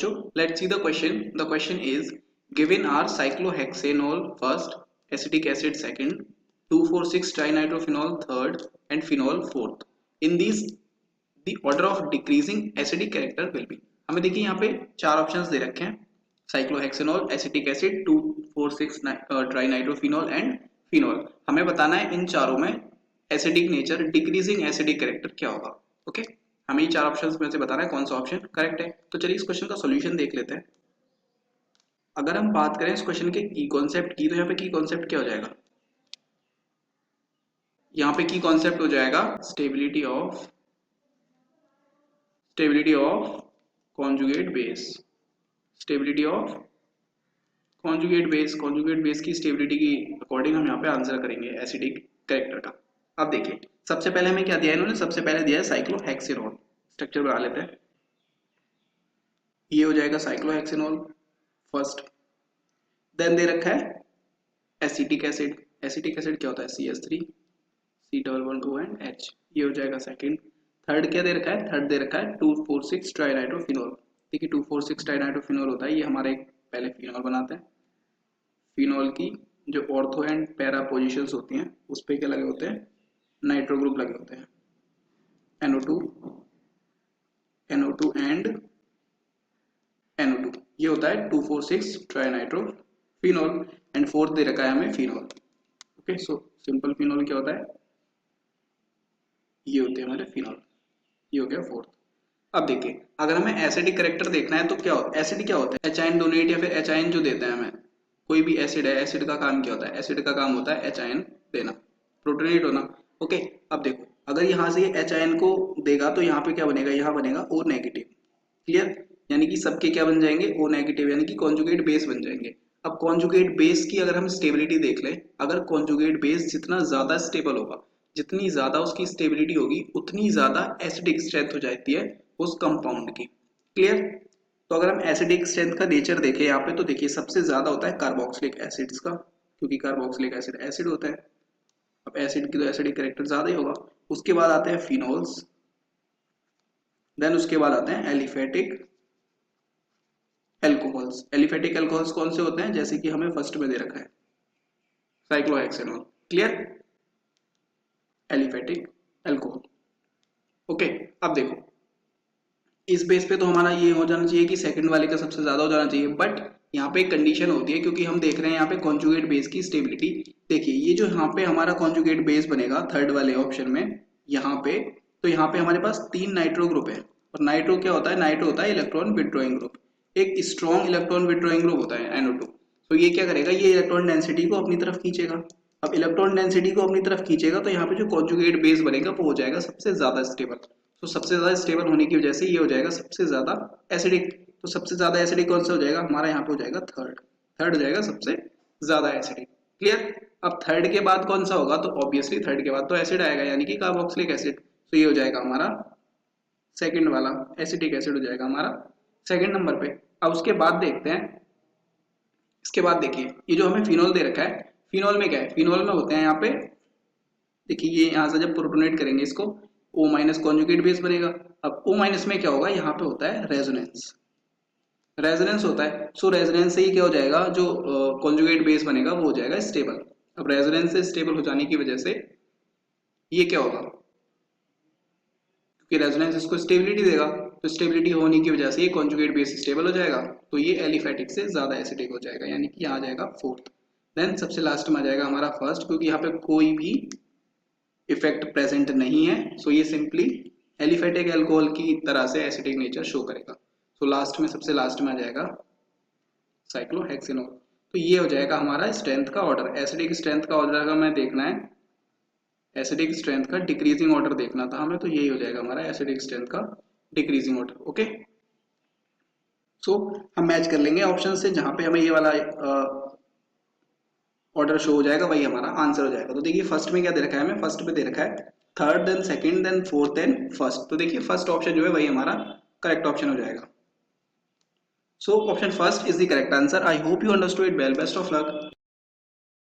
बच्चों let's see the question is given are cyclohexanol first, acetic acid second, 2,4,6 trinitrophenol third and phenol fourth. In these the order of decreasing acidic character will be. हमें देखिए यहाँ पे चार options दे रखे हैं, cyclohexanol, acetic acid, 2,4,6 trinitrophenol and phenol. हमें बताना है इन चारों में acidic nature, decreasing acidic character क्या होगा. ओके हमें ये चार ऑप्शंस में से बताना है कौन सा ऑप्शन करेक्ट है. तो चलिए इस क्वेश्चन का सॉल्यूशन देख लेते हैं. अगर हम बात करें इस क्वेश्चन के की कॉन्सेप्ट की, तो यहाँ पे की कॉन्सेप्ट क्या हो जाएगा, यहाँ पे की कॉन्सेप्ट हो जाएगा stability of conjugate base. Stability of conjugate base की स्टेबिलिटी की अकॉर्डिंग हम यहाँ पे आंसर करेंगे एसिडिक कैरेक्टर का. अब देखिए सबसे पहले हमें क्या दिया है इन्होंने, सबसे पहले दिया है साइक्लोहेक्सेनॉल. स्ट्रक्चर बना लेते हैं. ये हो जाएगा साइक्लोहेक्सेनॉल फर्स्ट. देन दे रखा है एसिटिक एसिड. एसिटिक एसिड क्या होता है, CH3 C1212 एंड H. ये हो जाएगा सेकंड. थर्ड क्या दे रखा है, थर्ड दे रखा है 2,4,6 ट्राइनाइट्रोफिनॉल. देखिए 2,4,6 ट्राइनाइट्रोफिनॉल होता है, ये हमारे पहले फिनॉल बनाते हैं. फिनॉल की जो ऑर्थो एंड पैरा पोजीशंस होती हैं उस पे क्या लगे होते हैं, नाइट्रो ग्रुप लगे होते हैं, NO2 एंड NO2. ये होता है 2,4,6 ट्राइनाइट्रोफिनॉल. एंड फोर्थ दे रखा है हमें phenol. Okay so simple phenol क्या होता है, ये होते हैं हमारे फिनॉल. ये हो गया फोर्थ. अब देखिए अगर हमें एसिडिक कैरेक्टर देखना है तो क्या होता है, एसिड क्या होता है, एच आयन डोनेट या फिर एच आयन जो देता है हमें, कोई भी एसिड है, एसिड का काम क्या होता है, एसिड का काम होता है एच आयन देना, प्रोटोनेट होना. ओके अब देखो अगर यहाँ से एच आयन को देगा तो यहाँ पे क्या बनेगा, यहाँ बनेगा O नेगेटिव. क्लियर, यानी कि सबके क्या बन जाएंगे, O नेगेटिव, यानी कि कॉन्जुगेट बेस बन जाएंगे. अब कॉन्जुगेट बेस की अगर हम स्टेबिलिटी देख लें, अगर कॉन्जुगेट बेस जितना ज्यादा स्टेबल होगा, जितनी ज्यादा उसकी स्टेबिलिटी होगी, उतनी ज्यादा एसिडिक स्ट्रेंथ हो जाती है उस कंपाउंड की. क्लियर. तो अगर हम एसिडिक स्ट्रेंथ का नेचर देखें यहाँ पे, तो देखिए सबसे ज्यादा होता है कार्बोक्सिलिक एसिड्स का, क्योंकि कार्बोक्सिलिक एसिड एसिड होता है. अब एसिड की तो एसिडिक कैरेक्टर ज्यादा ही होगा. उसके बाद आते हैं फिनोल्स, देन उसके बाद आते हैं एलिफेटिक एल्कोहल्स. एलिफेटिक एल्कोहल्स कौन से होते हैं, जैसे कि हमें फर्स्ट में दे रखा है cyclohexanol. Clear, aliphatic alcohol. Okay अब देखो इस बेस पे तो हमारा ये हो जाना चाहिए कि सेकंड वाले का सबसे ज्यादा हो जाना चाहिए, बट यहाँ पे एक कंडीशन होती है, क्योंकि हम देख रहे हैं यहाँ पे कॉन्जुगेट बेस की स्टेबिलिटी. देखिए ये जो यहाँ पे हमारा कॉन्जुगेट बेस बनेगा थर्ड वाले ऑप्शन में, यहाँ पे तो यहाँ पे हमारे पास 3 नाइट्रो ग्रुप है. और नाइट्रो क्या होता है, नाइट्रो होता है इलेक्ट्रॉन विड्रॉइंग ग्रुप. एक स्ट्रॉन्ग इलेक्ट्रॉन विड्रॉइंग ग्रुप होता है NO2. तो ये क्या करेगा, ये इलेक्ट्रॉन डेंसिटी को अपनी तरफ खींचेगा. अब इलेक्ट्रॉन डेंसिटी को अपनी तरफ खींचेगा तो यहाँ पे जो कॉन्जुगेट बेस बनेगा वो हो जाएगा सबसे ज्यादा स्टेबल. तो सबसे ज्यादा स्टेबल होने की वजह से ये हो जाएगा सबसे ज्यादा एसिडिक. तो सबसे ज्यादा एसिडिक कौन सा हो जाएगा हमारा, यहाँ पे हो जाएगा थर्ड. थर्ड हो जाएगा सबसे ज्यादा एसिडिक. क्लियर. अब थर्ड के बाद कौन सा होगा, तो ऑब्वियसली थर्ड के बाद तो एसिड आएगा, यानी कि कार्बोक्सिलिक एसिड. तो ये हो जाएगा हमारा सेकंड वाला एसिटिक एसिड हो जाएगा हमारा सेकंड नंबर पे. अब उसके बाद देखते हैं, इसके बाद देखिए ये जो हमें फिनॉल दे रखा है, फिनॉल में क्या है, फिनॉल में होते हैं यहाँ पे देखिए, ये यहाँ से जब प्रोटोनेट करेंगे इसको O- कॉन्जुगेट बेस बनेगा. अब O- में क्या होगा, यहाँ पे होता है रेजोनेंस. रेजोनेंस होता है, सो रेजोनेंस से ही क्या हो जाएगा, जो कॉन्जुगेट बेस बनेगा वो हो जाएगा स्टेबल. अब रेजोनेंस से स्टेबल हो जाने की वजह से ये क्या होगा, क्योंकि रेजोनेंस इसको स्टेबिलिटी देगा, तो स्टेबिलिटी होने की वजह से ये कॉन्जुगेट बेस स्टेबल हो जाएगा. तो ये एलिफेटिक से ज्यादा एसिडिक हो जाएगा, यानी कि यहाँ आ जाएगा फोर्थ. देन सबसे लास्ट में आ जाएगा हमारा फर्स्ट, क्योंकि यहाँ पे कोई भी इफेक्ट प्रेजेंट नहीं है. सो ये सिंपली एलिफेटिक अल्कोहल की तरह से एसिडिक नेचर शो करेगा. सो लास्ट में सबसे लास्ट में आ जाएगा साइक्लोहेक्सेनॉल. तो ये हो जाएगा हमारा स्ट्रेंथ का ऑर्डर. एसिडिक स्ट्रेंथ का ऑर्डर अगर हमें देखना है, एसिडिक स्ट्रेंथ का डिक्रीजिंग ऑर्डर देखना था हमें, तो यही हो जाएगा हमारा एसिडिक स्ट्रेंथ का डिक्रीजिंग ऑर्डर. ओके सो हम मैच कर लेंगे ऑप्शन से, जहां पे हमें ये वाला ऑर्डर शो हो जाएगा वही हमारा आंसर हो जाएगा. तो देखिए फर्स्ट में क्या दे रखा है हमें, फर्स्ट पे दे रखा है third, then second, then fourth, then first. तो देखिए फर्स्ट ऑप्शन जो है वही हमारा करेक्ट ऑप्शन हो जाएगा. So option first is the correct answer. I hope you understood it well. Best of luck.